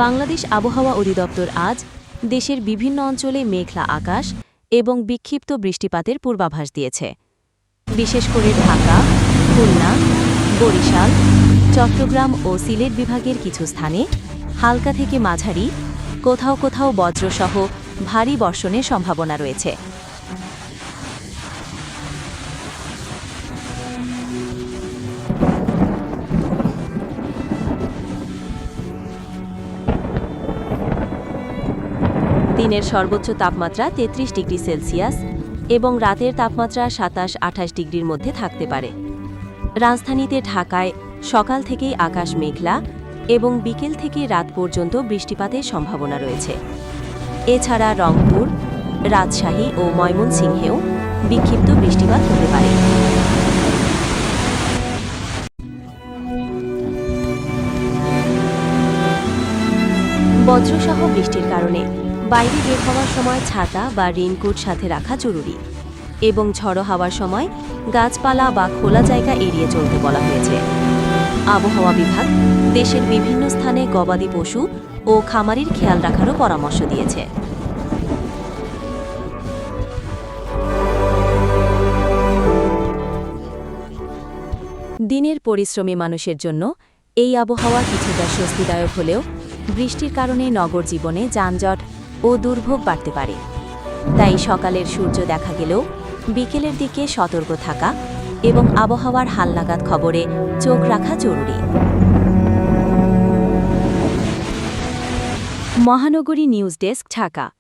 বাংলাদেশ আবহাওয়া অধিদপ্তর আজ দেশের বিভিন্ন অঞ্চলে মেঘলা আকাশ এবং বিক্ষিপ্ত বৃষ্টিপাতের পূর্বাভাস দিয়েছে। বিশেষ করে ঢাকা, খুলনা, বরিশাল, চট্টগ্রাম ও সিলেট বিভাগের কিছু স্থানে হালকা থেকে মাঝারি, কোথাও কোথাও বজ্রসহ ভারী বর্ষণের সম্ভাবনা রয়েছে। দিনের সর্বোচ্চ তাপমাত্রা ৩৩ ডিগ্রি সেলসিয়াস এবং রাতের তাপমাত্রা ২৭-২৮ ডিগ্রির মধ্যে থাকতে পারে। রাজধানীতে ঢাকায় সকাল থেকেই আকাশ মেঘলা এবং বিকেল থেকে রাত পর্যন্ত বৃষ্টিপাতের সম্ভাবনা রয়েছে। এছাড়া রংপুর, রাজশাহী ও ময়মনসিংহেও বিক্ষিপ্ত বৃষ্টিপাত হতে পারে। বজ্রসহ বৃষ্টির কারণে বাইরে বের হওয়ার সময় ছাতা বা রেইনকোট সাথে রাখা জরুরি এবং ঝড়ো হাওয়ার সময় গাছপালা বা খোলা জায়গা এড়িয়ে চলতে বলা হয়েছে। আবহাওয়া বিভাগ দেশের বিভিন্ন স্থানে গবাদি পশু ও খামারির খেয়াল রাখারও পরামর্শ দিয়েছে। দিনের পরিশ্রমী মানুষের জন্য এই আবহাওয়া কিছুটা স্বস্তিদায়ক হলেও বৃষ্টির কারণে নগর জীবনে যানজট ও দুর্ভোগ বাড়তে পারে। তাই সকালের সূর্য দেখা গেলেও বিকেলের দিকে সতর্ক থাকা এবং আবহাওয়ার হালনাগাদ খবরে চোখ রাখা জরুরি। মহানগরী নিউজ ডেস্ক, ঢাকা।